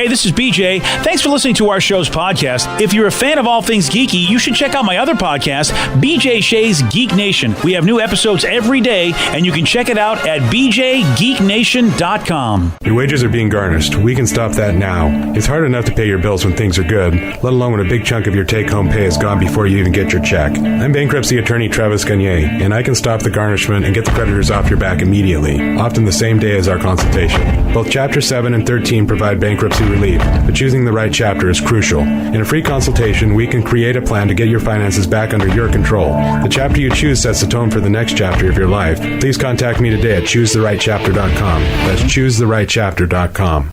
Hey, this is BJ. Thanks for listening to our show's podcast. If you're a fan of all things geeky, you should check out my other podcast, BJ Shea's Geek Nation. We have new episodes every day, and you can check it out at bjgeeknation.com. Your wages are being garnished. We can stop that now. It's hard enough to pay your bills when things are good, let alone when a big chunk of your take-home pay is gone before you even get your check. I'm bankruptcy attorney Travis Gagne, and I can stop the garnishment and get the creditors off your back immediately, often the same day as our consultation. Both Chapter 7 and 13 provide bankruptcy relief, but choosing the right chapter is crucial. In a free consultation, we can create a plan to get your finances back under your control. The chapter you choose sets the tone for the next chapter of your life. Please contact me today at choosetherightchapter.com. That's choosetherightchapter.com.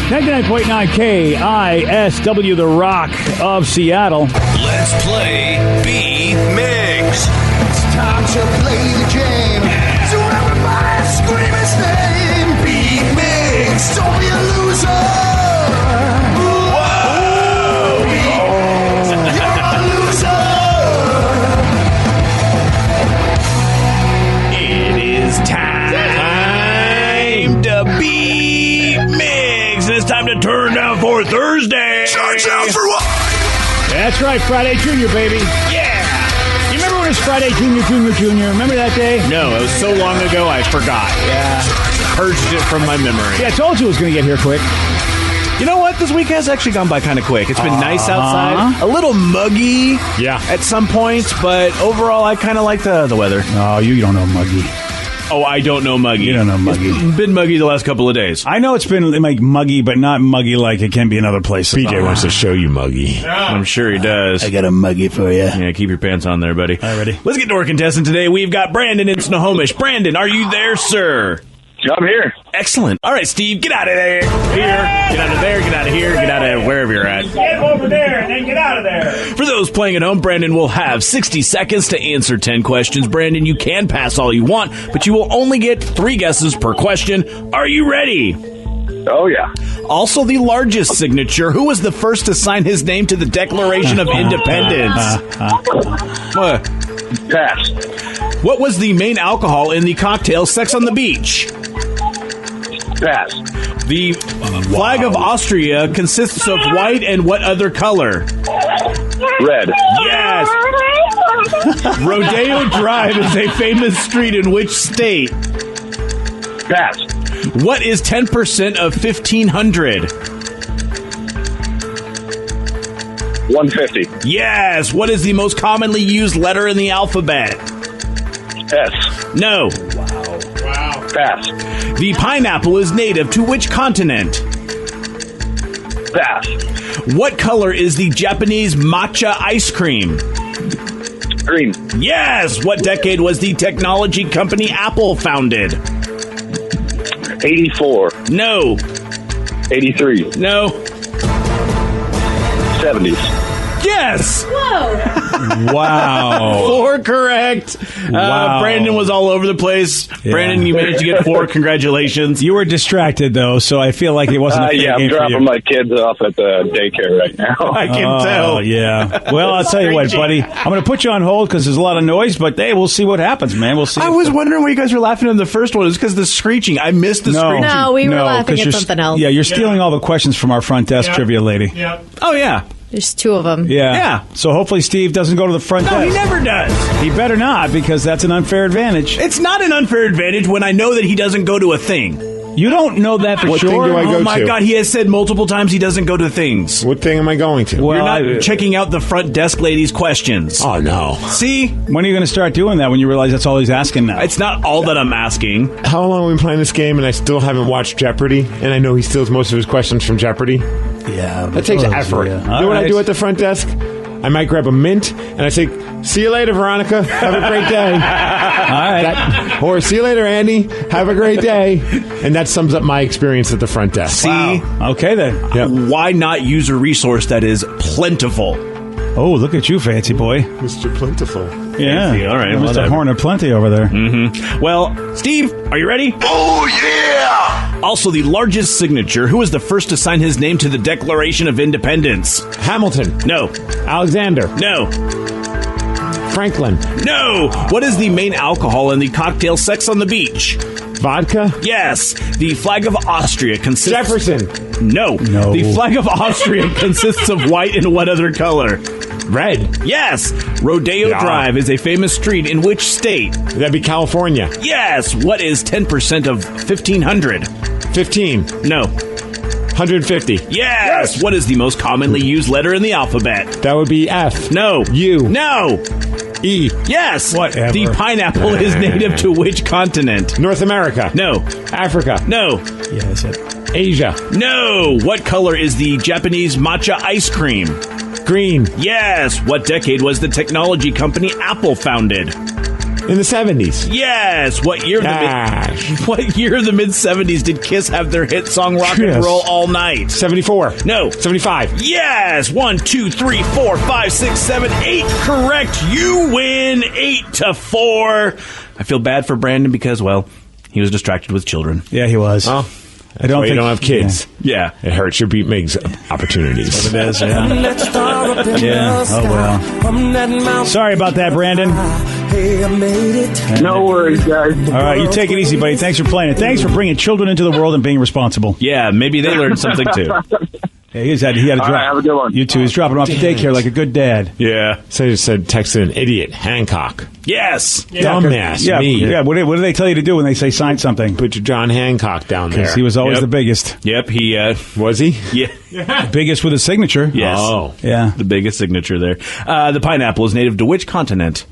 99.9 KISW, the Rock of Seattle. Let's play B-Migs. It's time to play the game. So everybody scream his name. B-Migs, don't be a loser. Whoa! B-Migs, you're a loser. It is time to B-Migs. And it's time to turn down for Thursday. Charge out for what? That's right, Friday Junior, baby. Yeah. You remember when it was Friday Junior? Remember that day? No, it was so long ago I forgot. Yeah. Purged it from my memory. Yeah, I told you it was going to get here quick. You know what? This week has actually gone by kind of quick. It's been nice outside. A little muggy at some points, but overall I kind of like the weather. Oh, you don't know muggy. Oh, I don't know muggy. You don't know muggy. It's been muggy the last couple of days. I know it's been like muggy, but not muggy like it can be in other places. BJ wants to show you muggy. I'm sure he does. I got a muggy for you. Yeah, keep your pants on there, buddy. All right, ready? Let's get to our contestant today. We've got Brandon in Snohomish. Brandon, are you there, sir? I'm here. Excellent. All right, Steve, get out of there. Here, get out of there, get out of here, get out of wherever you're at. Get over there and then get out of there. For those playing at home, Brandon will have 60 seconds to answer 10 questions. Brandon, you can pass all you want, but you will only get 3 guesses per question. Are you ready? Oh, yeah. Also, the largest signature. Who was the first to sign his name to the Declaration of Independence? What? Pass. What was the main alcohol in the cocktail Sex on the Beach? Pass. The flag of Austria consists of white and what other color? Red. Yes. Rodeo Drive is a famous street in which state? Pass. What is 10% of 1,500? 150. Yes. What is the most commonly used letter in the alphabet? S. No. Pass. The pineapple is native to which continent? Pass. What color is the Japanese matcha ice cream? Green. Yes. What decade was the technology company Apple founded? 84. No. 83. No. 70s. Yes. Whoa. Wow. 4 correct. Wow. Brandon was all over the place. Yeah. Brandon, you managed to get 4. Congratulations. You were distracted, though, so I feel like it wasn't a fair Yeah, I'm game for dropping you. my kids off at the daycare right now. I can tell. Oh, yeah. Well, I'll tell you what, buddy. I'm going to put you on hold because there's a lot of noise, but hey, we'll see what happens, man. We'll see. I was wondering why you guys were laughing in the first one. It's because the screeching. I missed the screeching. No, we were laughing 'cause at you're something else. Yeah, you're stealing all the questions from our front desk trivia lady. Oh, yeah. There's 2 of them. Yeah. So hopefully Steve doesn't go to the front No, desk. he never does. He better not, because that's an unfair advantage. It's not an unfair advantage when I know that he doesn't go to a thing. You don't know that for What sure. thing do I go Oh, my to? God. He has said multiple times he doesn't go to things. What thing am I going to? Well, You're not checking out the front desk lady's questions. Oh, no. See? When are you going to start doing that when you realize that's all he's asking now? It's not all that I'm asking. How long have we been playing this game and I still haven't watched Jeopardy? And I know he steals most of his questions from Jeopardy? Yeah. That takes effort. Yeah. You know what I do at the front desk? I might grab a mint and I say, "See you later, Veronica. Have a great day." All right. Or, "See you later, Andy. Have a great day." And that sums up my experience at the front desk. See? Okay, then. Yep. Why not use a resource that is plentiful? Oh, look at you, fancy boy. Mr. Plentiful. Yeah. Fancy. All right, Mr. whatever. Horn of Plenty over there. Well, Steve, are you ready? Oh, yeah! Also, the largest signature. Who was the first to sign his name to the Declaration of Independence? Hamilton. No. Alexander. No. Franklin. No. What is the main alcohol in the cocktail Sex on the Beach? Vodka. Yes. The flag of Austria consists... Jefferson. No. The flag of Austria consists of white and what other color? Red. Yes. Rodeo Drive is a famous street in which state? That'd be California. Yes. What is 10% of 1,500? 15. No. 150. Yes. What is the most commonly used letter in the alphabet? That would be F. No. U. No. E. Yes. Whatever. The pineapple is native to which continent? North America. No. Africa. No. Yeah, that's it. Asia. No. What color is the Japanese matcha ice cream? Green. Yes. What decade was the technology company Apple founded? In the 70s. Yes. What year of the mid-70s did KISS have their hit song Rock and Yes. Roll All Night? 74. No. 75. Yes. 1, 2, 3, 4, 5, 6, 7, 8. Correct. You win 8-4. I feel bad for Brandon because, well, he was distracted with children. Yeah, he was. Oh. I don't Why you think don't have kids. Yeah. It hurts your beat makes opportunities. It is, yeah. Yeah. Oh, well. Sorry about that, Brandon. No worries, guys. All right, you take it easy, buddy. Thanks for playing it. Thanks for bringing children into the world and being responsible. Yeah, maybe they learned something too. Yeah, he had to drop. All right, have a good one. You too. He's dropping him off to daycare like a good dad. Yeah. So you said, texted an idiot, Hancock. Yes. Dumbass, Yeah, me. yeah. What do they tell you to do when they say sign something? Put your John Hancock down there. Because he was always Yep. the biggest. Yep, he, Was he? yeah. Biggest with a signature. Yes. Oh. Yeah. The biggest signature there. The pineapple is native to which continent?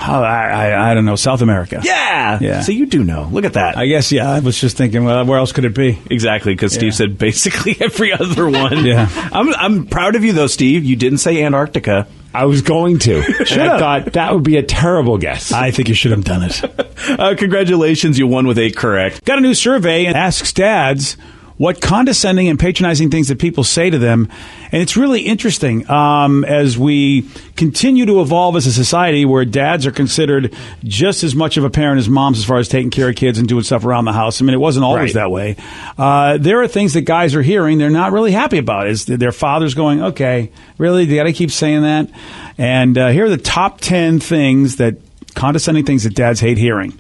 Oh, I don't know. South America. Yeah. Yeah. So you do know. Look at that. I guess, yeah. I was just thinking, well, where else could it be? Exactly, because Steve said basically every other one. Yeah. I'm proud of you, though, Steve. You didn't say Antarctica. I was going to. And I thought that would be a terrible guess. I think you should have done it. Congratulations, you won with 8 correct. Got a new survey and asks dads what condescending and patronizing things that people say to them. And it's really interesting as we continue to evolve as a society where dads are considered just as much of a parent as moms as far as taking care of kids and doing stuff around the house. I mean, it wasn't always that way. There are things that guys are hearing they're not really happy about. Is their father's going, okay, really? They got to keep saying that? And here are the top 10 things condescending things that dads hate hearing.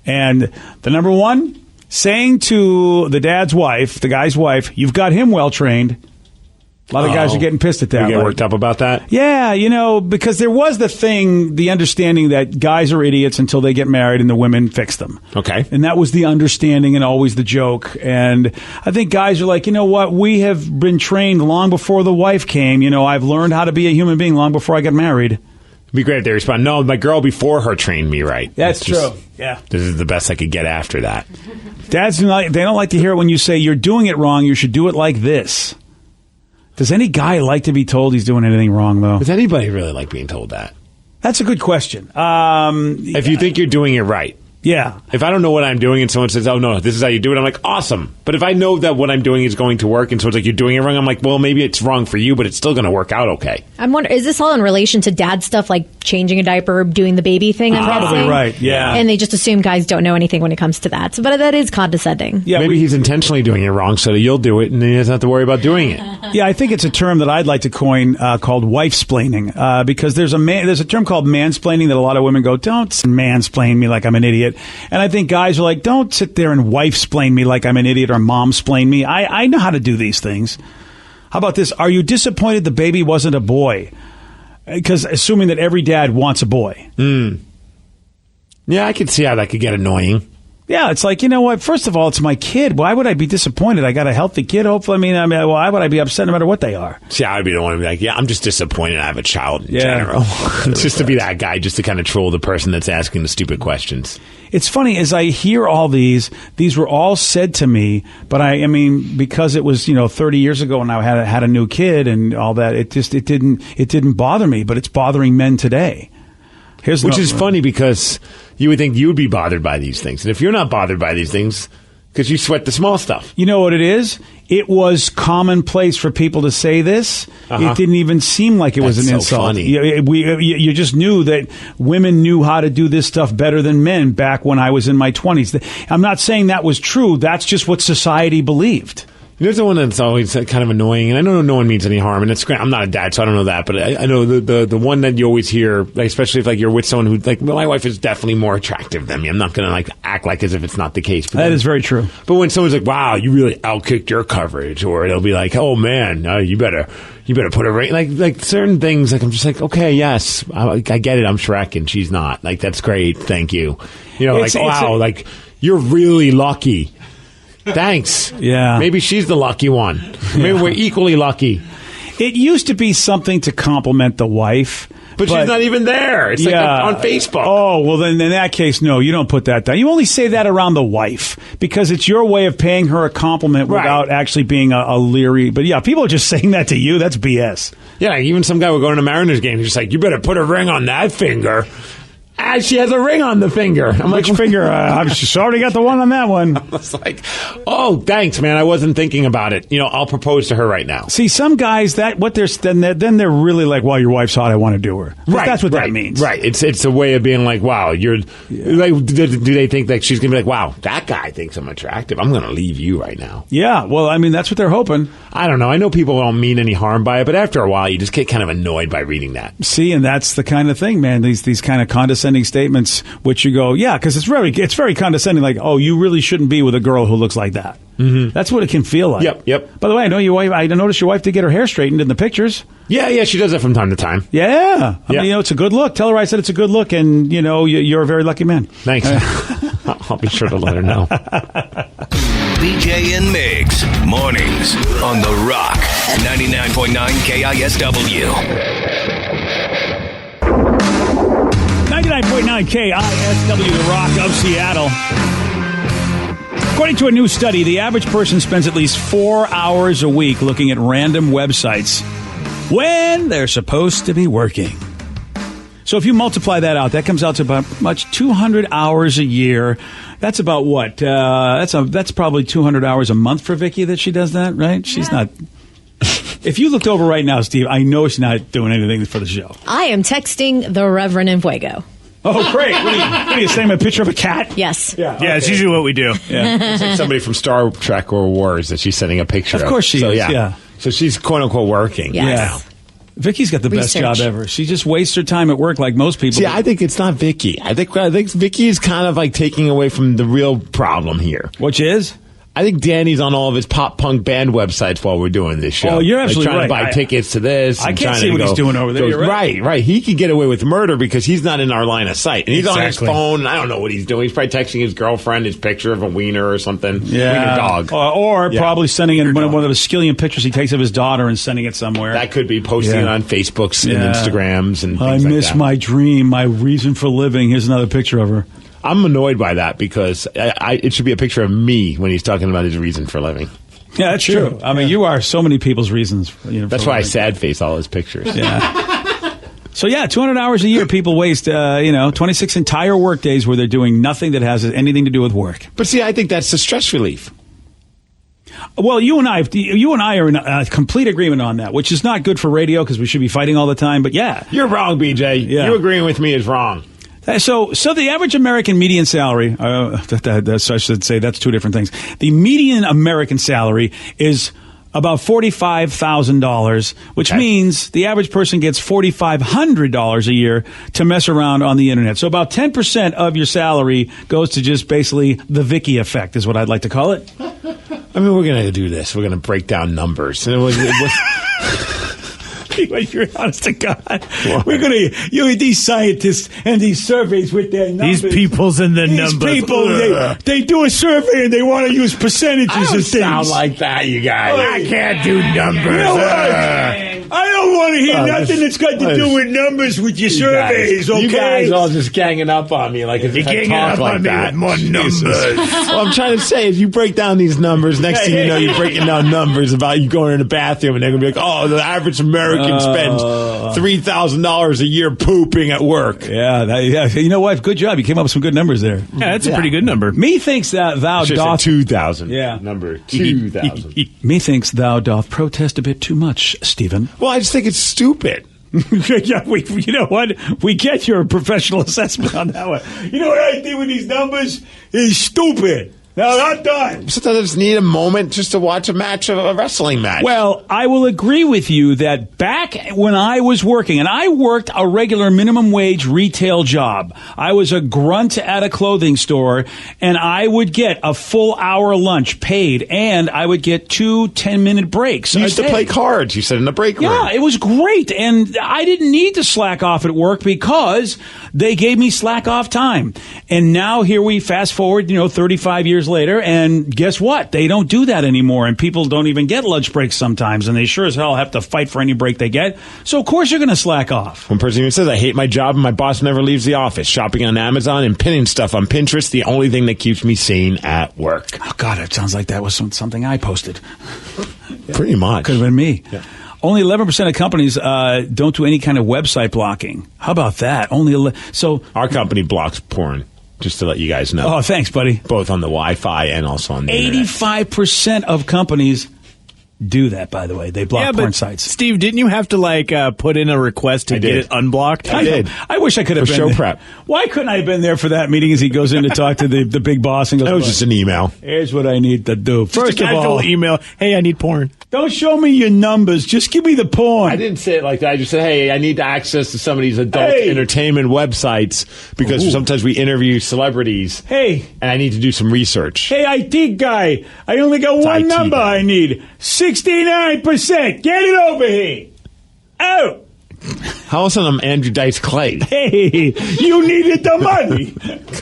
And the number one, saying to the dad's wife, the guy's wife, you've got him well trained. A lot of guys are getting pissed at that. You get worked up about that? Yeah, because there was the understanding that guys are idiots until they get married and the women fix them. Okay. And that was the understanding and always the joke. And I think guys are like, you know what? We have been trained long before the wife came. I've learned how to be a human being long before I got married. It'd be great if they respond, no, my girl before her trained me right. That's It's just- true. Yeah. This is the best I could get after that. Dads, they don't like to hear it when you say you're doing it wrong. You should do it like this. Does any guy like to be told he's doing anything wrong, though? Does anybody really like being told that? That's a good question. If you think you're doing it right. Yeah. If I don't know what I'm doing and someone says, oh, no, this is how you do it, I'm like, awesome. But if I know that what I'm doing is going to work and someone's like, you're doing it wrong, I'm like, well, maybe it's wrong for you, but it's still going to work out okay. I'm wondering, is this all in relation to dad stuff, like changing a diaper, doing the baby thing? I'm Probably guessing? right, yeah. And they just assume guys don't know anything when it comes to that. But that is condescending. Yeah, maybe he's intentionally doing it wrong so that you'll do it and then he doesn't have to worry about doing it. Yeah, I think it's a term that I'd like to coin called wife-splaining because there's a term called mansplaining that a lot of women go, don't mansplain me like I'm an idiot. And I think guys are like, don't sit there and wife-splain me like I'm an idiot or mom-splain me. I know how to do these things. How about this? Are you disappointed the baby wasn't a boy? Because assuming that every dad wants a boy. Yeah, I could see how that could get annoying. Yeah, it's like, you know what? First of all, it's my kid. Why would I be disappointed? I got a healthy kid, hopefully. Why would I be upset no matter what they are? See, I would be the one to be like, yeah, I'm just disappointed I have a child in Yeah. general. Just to be that guy, just to kind of troll the person that's asking the stupid questions. It's funny, as I hear all these were all said to me, but I mean, because it was, 30 years ago and I had a new kid and all that, it didn't bother me, but it's bothering men today. Which is funny because you would think you'd be bothered by these things. And if you're not bothered by these things, because you sweat the small stuff. You know what it is? It was commonplace for people to say this. It didn't even seem like it was an That's so insult. funny. You just knew that women knew how to do this stuff better than men back when I was in my 20s. I'm not saying that was true. That's just what society believed. There's the one that's always kind of annoying, and I know no one means any harm, and it's great. I'm not a dad, so I don't know that, but I know the one that you always hear, like, especially if like you're with someone who, like, my wife is definitely more attractive than me. I'm not going to like act like as if it's not the case. But That is very true. But when someone's like, "Wow, you really outkicked your coverage," or they'll be like, "Oh man, you better put a ring," like certain things. Like I'm just like, okay, yes, I get it. I'm Shrek, and she's not. Like that's great, thank you. Like you're really lucky. Thanks. Yeah. Maybe she's the lucky one. Maybe we're equally lucky. It used to be something to compliment the wife. But she's not even there. It's like on Facebook. Oh, well, then in that case, no, you don't put that down. You only say that around the wife because it's your way of paying her a compliment without actually being a leery. But yeah, people are just saying that to you. That's BS. Yeah, even some guy would go to a Mariners game. He's just like, you better put a ring on that finger. She has a ring on the finger. I'm Which like, finger? She's already got the one on that one. I was like, oh, thanks, man. I wasn't thinking about it. I'll propose to her right now. See, some guys then they're really like, well, your wife's hot, I want to do her. Right, that's what that means. Right. It's a way of being like, wow, you're like, do they think like she's gonna be like, wow, that guy thinks I'm attractive. I'm gonna leave you right now. Yeah. Well, I mean, that's what they're hoping. I don't know. I know people don't mean any harm by it, but after a while, you just get kind of annoyed by reading that. See, and that's the kind of thing, man. These kind of condescending statements, which you go, yeah, because it's very condescending. Like, oh, you really shouldn't be with a girl who looks like that. Mm-hmm. That's what it can feel like. Yep. By the way, I noticed your wife did get her hair straightened in the pictures. Yeah, she does that from time to time. Yeah. I mean, it's a good look. Tell her I said it's a good look, and you're a very lucky man. Thanks. I'll be sure to let her know. BJ and Migs, mornings on The Rock, 99.9 KISW. 99.9 KISW, The Rock of Seattle. According to a new study, the average person spends at least 4 hours a week looking at random websites when they're supposed to be working. So if you multiply that out, that comes out to about 200 hours a year. That's about what? That's probably 200 hours a month for Vicky that she does that, right? She's not... If you looked over right now, Steve, I know she's not doing anything for the show. I am texting the Reverend in Fuego. Oh, great. What are you sending a picture of a cat? Yes. Yeah, it's usually what we do. Yeah. It's like somebody from Star Trek or Wars that she's sending a picture of. Of course she is, yeah. So she's quote-unquote working. Yes. Yeah. Vicky's got the best job ever. She just wastes her time at work like most people. See, I think it's not Vicky. I think Vicky is kind of like taking away from the real problem here. Which is? I think Danny's on all of his pop punk band websites while we're doing this show. Oh, you're absolutely trying right. to buy tickets to this. I and can't trying see to what go, he's doing over there. You're right. He could get away with murder because he's not in our line of sight. And he's on his phone. I don't know what he's doing. He's probably texting his girlfriend his picture of a wiener or something. Yeah. Wiener dog. Or probably sending in one of the skillion pictures he takes of his daughter and sending it somewhere. That could be posting it on Facebooks and Instagrams and things I like miss that. my dream, my reason for living. Here's another picture of her. I'm annoyed by that because it should be a picture of me when he's talking about his reason for living. Yeah, that's true. I mean, you are so many people's reasons. That's why I sad face all his pictures. Yeah. So, 200 hours a year people waste, 26 entire work days where they're doing nothing that has anything to do with work. But see, I think that's the stress relief. Well, you and I are in complete agreement on that, which is not good for radio because we should be fighting all the time. But yeah. You're wrong, BJ. Yeah. You agreeing with me is wrong. So the average American median salary, I should say that's two different things. The median American salary is about $45,000, which means the average person gets $4,500 a year to mess around on the internet. So about 10% of your salary goes to just basically the Vicky effect is what I'd like to call it. I mean, we're going to do this. We're going to break down numbers. You're honest to God. We're going to, these scientists and these surveys with their numbers. These people's and the numbers. These people, they do a survey and they want to use percentages I don't of things. sound like that, you guys. Hey. I can't do numbers. You know what? I don't want to hear nothing that's got to do with numbers with your surveys, okay? You guys all just ganging up on me like if You're I ganging talk up like on me that. with more numbers. Well, I'm trying to say, if you break down these numbers, next thing you know, you're breaking down numbers about you going in the bathroom, and they're going to be like, oh, the average American spends $3,000 a year pooping at work. Yeah, you know what? Good job. You came up with some good numbers there. Yeah, that's a pretty good number. Methinks that thou doth... 2,000. Yeah. Number 2,000. Methinks thou doth protest a bit too much, Stephen. Well, I just think it's stupid. Yeah, you know what? We get your professional assessment on that one. You know what I think with these numbers is stupid. No, not done. Sometimes I just need a moment just to watch a wrestling match. Well, I will agree with you that back when I was working, and I worked a regular minimum wage retail job, I was a grunt at a clothing store, and I would get a full hour lunch paid, and I would get 2 10-minute breaks. You used to play cards, you said, in the break room. Yeah, it was great, and I didn't need to slack off at work because they gave me slack off time. And now here we fast forward, 35 years later, and guess what? They don't do that anymore, and people don't even get lunch breaks sometimes, and they sure as hell have to fight for any break they get. So of course you're going to slack off. One person even says, I hate my job and my boss never leaves the office. Shopping on Amazon and pinning stuff on Pinterest, the only thing that keeps me sane at work. Oh, God, it sounds like that was something I posted. Pretty much. Could have been me. Yeah. Only 11% of companies don't do any kind of website blocking. How about that? So our company blocks porn, just to let you guys know. Oh, thanks, buddy. Both on the Wi-Fi and also on the internet. 85% of companies do that, by the way. They block porn sites. Steve, didn't you have to put in a request to get it unblocked? I did. I wish I could have for been show there. prep. Why couldn't I have been there for that meeting as he goes in to talk to the big boss and goes, That was just an email. Here's what I need to do. First Just a of all, casual email. Hey, I need porn. don't show me your numbers. Just give me the porn. I didn't say it like that. I just said, hey, I need access to some of these adult entertainment websites because sometimes we interview celebrities. Hey. And I need to do some research. Hey, IT guy, I only got one IT number guy. I need. 69%. Get it over here. Oh. How else am Andrew Dice Clay? Hey, you needed the money.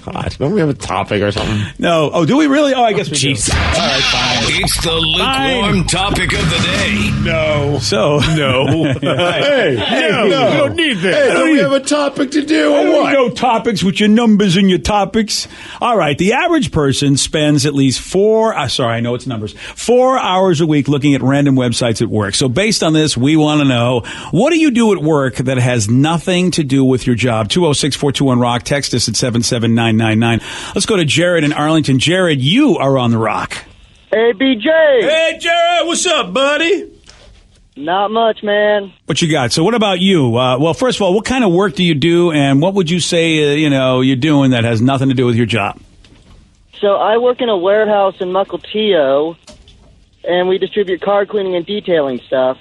God, don't we have a topic or something? No. Oh, do we really? Oh, I guess we do. Jeez. All right, fine. It's the lukewarm topic of the day. No. So. No. Hey, no. We don't need that. Hey, don't we have a topic to do I or don't what? know topics with your numbers and your topics. All right. The average person spends at least 4 hours a week looking at random websites at work. So based on this, we want to know, what do you do at work that has nothing to do with your job? 206-421-ROCK. Text us at 77999. Let's go to Jared in Arlington. Jared, you are on the Rock. Hey, BJ. Hey, Jared. What's up, buddy? Not much, man. What you got? So what about you? Well, first of all, what kind of work do you do, and what would you say, you're doing that has nothing to do with your job? So I work in a warehouse in Mukilteo, and we distribute car cleaning and detailing stuff.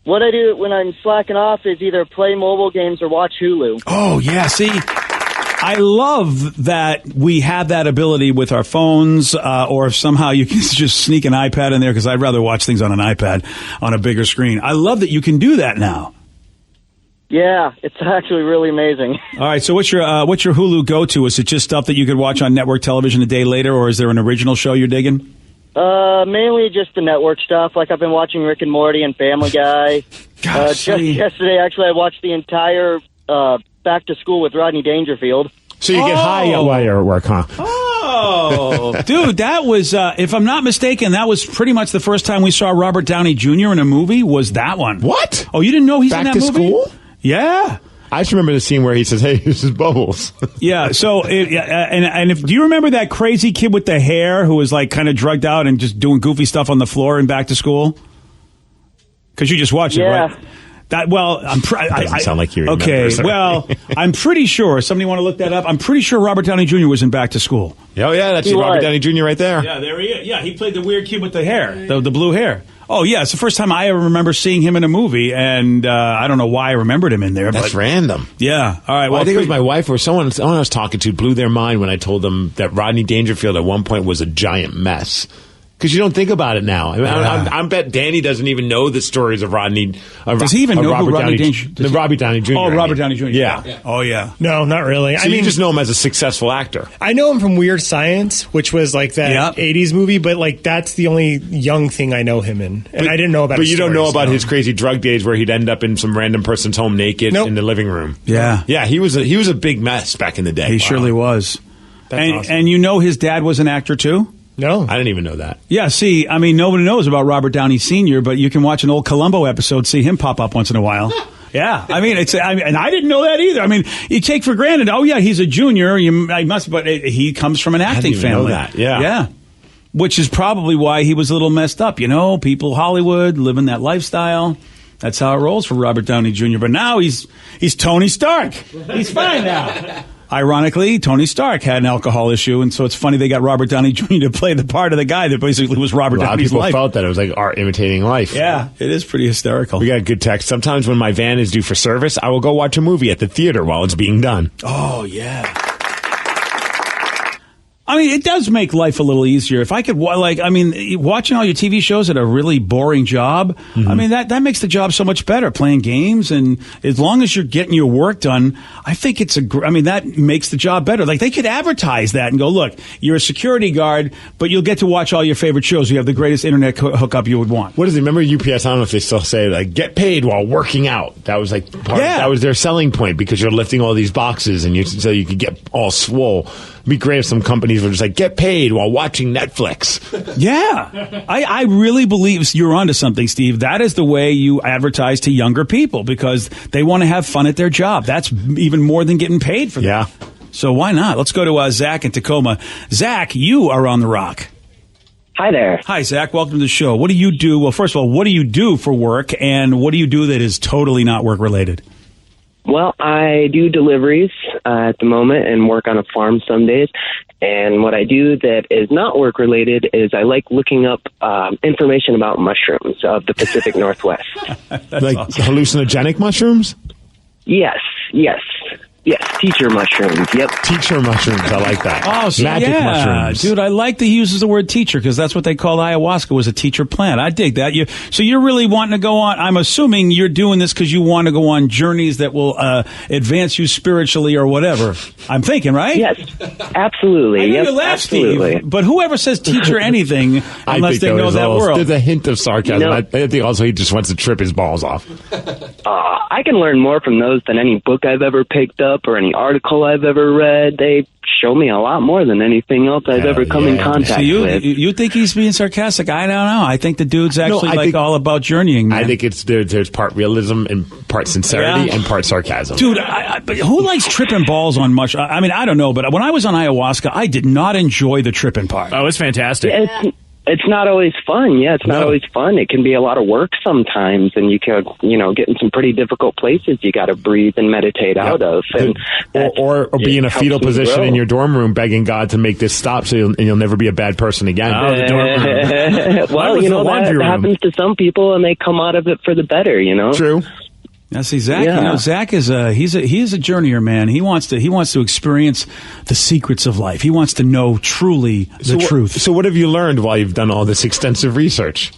What I do when I'm slacking off is either play mobile games or watch Hulu. Oh, yeah. See, I love that we have that ability with our phones, or if somehow you can just sneak an iPad in there, because I'd rather watch things on an iPad on a bigger screen. I love that you can do that now. Yeah, it's actually really amazing. All right, so what's your Hulu go-to? Is it just stuff that you could watch on network television a day later, or is there an original show you're digging? Mainly just the network stuff. Like I've been watching Rick and Morty and Family Guy. Gosh, just yesterday, actually, I watched the entire Back to School with Rodney Dangerfield. So you get high while you're at work, huh? Oh, dude, that was, if I'm not mistaken, that was pretty much the first time we saw Robert Downey Jr. in a movie, was that one. What? Oh, you didn't know he's Back in that to movie? School? Yeah. I just remember the scene where he says, hey, this is Bubbles. Yeah, so, do you remember that crazy kid with the hair who was like kind of drugged out and just doing goofy stuff on the floor in Back to School? Because you just watched it, right? Doesn't sound like you remember. Okay, Sorry. well, I'm pretty sure. Somebody want to look that up? I'm pretty sure Robert Downey Jr. was in Back to School. Oh, yeah, that's He Robert was. Downey Jr. right there. Yeah, there he is. Yeah, he played the weird kid with the hair, the blue hair. Oh, yeah, it's the first time I ever remember seeing him in a movie, and I don't know why I remembered him in there. That's but random. Yeah, all right. Well, I think it was my wife or someone I was talking to blew their mind when I told them that Rodney Dangerfield at one point was a giant mess. Because you don't think about it now. I bet Danny doesn't even know the stories of Rodney. Does he even know who Rodney Dangerfield is? Robert Downey Jr. Oh, Robert Downey Jr. Yeah. Oh, yeah. No, not really. So you just know him as a successful actor. I know him from Weird Science, which was like that 80s movie, but like that's the only young thing I know him in. And I didn't know about But his you don't know stories, about no. his crazy drug days where he'd end up in some random person's home naked in the living room. Yeah. Yeah, he was a big mess back in the day. He surely was. That's awesome. And you know his dad was an actor, too? No. I didn't even know that. Yeah, see, I mean, nobody knows about Robert Downey Sr., but you can watch an old Columbo episode, see him pop up once in a while. Yeah, I mean, and I didn't know that either. I mean, you take for granted, oh, yeah, he's a junior, but he comes from an acting even know family. that, yeah. Yeah. Which is probably why he was a little messed up, people, Hollywood, living that lifestyle. That's how it rolls for Robert Downey Jr. But now he's Tony Stark. He's fine now. Ironically, Tony Stark had an alcohol issue, and so it's funny they got Robert Downey Jr. to play the part of the guy that basically was Robert A lot of Downey's people life. felt that it was like art imitating life. Yeah, it is pretty hysterical. We got a good text. Sometimes when my van is due for service, I will go watch a movie at the theater while it's being done. Oh, yeah. I mean, it does make life a little easier. If I could, watching all your TV shows at a really boring job, I mean, that makes the job so much better, playing games. And as long as you're getting your work done, I think that makes the job better. Like, they could advertise that and go, look, you're a security guard, but you'll get to watch all your favorite shows. You have the greatest internet hookup you would want. What is it? Remember UPS? I don't know if they still say, like, get paid while working out. That was like that was their selling point, because you're lifting all these boxes and so you could get all swole. It'd be great if some companies were just like, get paid while watching Netflix. Yeah. I really believe you're onto something, Steve. That is the way you advertise to younger people, because they want to have fun at their job. That's even more than getting paid for them. Yeah. So why not? Let's go to Zach in Tacoma. Zach, you are on the Rock. Hi there. Hi, Zach. Welcome to the show. What do you do? Well, first of all, what do you do for work, and what do you do that is totally not work-related? Well, I do deliveries at the moment and work on a farm some days. And what I do that is not work-related is I like looking up information about mushrooms of the Pacific Northwest. Like awesome. Hallucinogenic mushrooms? Yes. Yes, teacher mushrooms. Yep. Teacher mushrooms. I like that. Oh, so magic mushrooms. Dude, I like that he uses the word teacher, because that's what they called ayahuasca, was a teacher plant. I dig that. So you're really wanting to go on, I'm assuming you're doing this because you want to go on journeys that will advance you spiritually or whatever. I'm thinking, right? Yes, absolutely. I know you laugh, absolutely. Steve, but whoever says teacher anything, unless they know that world. There's a hint of sarcasm. You know, I think also he just wants to trip his balls off. I can learn more from those than any book I've ever picked up or any article I've ever read. They show me a lot more than anything else I've ever come in contact with. You think he's being sarcastic? I don't know. I think the dude's actually all about journeying, man. I think it's there's part realism and part sincerity and part sarcasm. Dude, but who likes tripping balls on mush? I mean, I don't know, but when I was on ayahuasca, I did not enjoy the tripping part. Oh, it's fantastic. It's not always fun. Yeah, it's not always fun. It can be a lot of work sometimes, and you could, get in some pretty difficult places you got to breathe and meditate out of. And or be in a fetal position in your dorm room begging God to make this stop so you'll never be a bad person again. The dorm room. Well, that happens to some people, and they come out of it for the better, True. Now, see, Zach. Zach is he's a journeyer, man. He wants to experience the secrets of life. He wants to know truly the truth. So, what have you learned while you've done all this extensive research?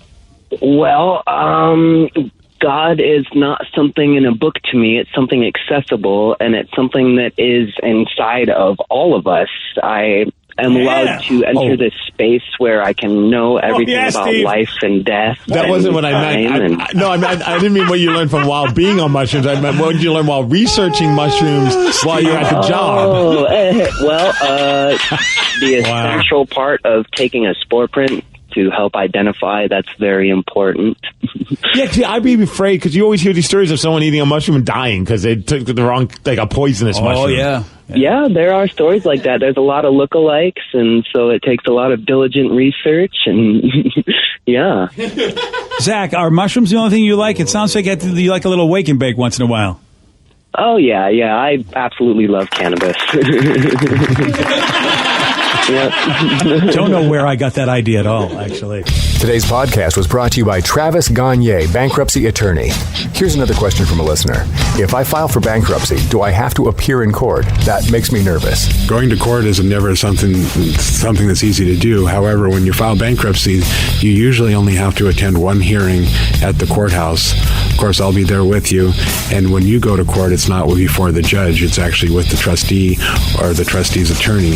Well, God is not something in a book to me. It's something accessible, and it's something that is inside of all of us. I am allowed to enter this space where I can know everything about Steve. life and death. That wasn't what I meant. I didn't mean what you learned from while being on mushrooms. I meant what did you learn while researching mushrooms while you're at the job? The essential part of taking a spore print to help identify, that's very important. Yeah, I'd be afraid, because you always hear these stories of someone eating a mushroom and dying because they took the wrong, like a poisonous mushroom. Oh, yeah. Yeah, there are stories like that. There's a lot of lookalikes, and so it takes a lot of diligent research, and yeah. Zach, are mushrooms the only thing you like? It sounds like you like a little wake and bake once in a while. Oh, yeah, I absolutely love cannabis. Don't know where I got that idea at all, actually. Today's podcast was brought to you by Travis Gagne, bankruptcy attorney. Here's another question from a listener. If I file for bankruptcy, do I have to appear in court? That makes me nervous. Going to court is never something that's easy to do. However, when you file bankruptcy, you usually only have to attend one hearing at the courthouse. Of course, I'll be there with you. And when you go to court, it's not before the judge. It's actually with the trustee or the trustee's attorney.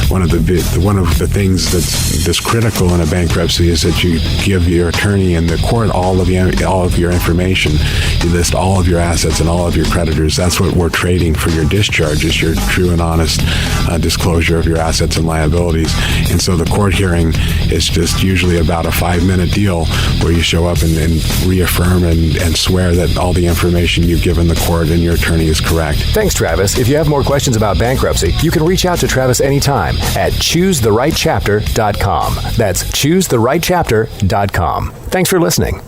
One of the things that's critical in a bankruptcy is that you give your attorney and the court all of your information. You list all of your assets and all of your creditors. That's what we're trading for your discharge, is your true and honest disclosure of your assets and liabilities. And so the court hearing is just usually about a 5-minute deal where you show up and reaffirm and swear that all the information you've given the court and your attorney is correct. Thanks, Travis. If you have more questions about bankruptcy, you can reach out to Travis anytime at ChooseTheRightChapter.com. That's ChooseTheRightChapter.com. Thanks for listening.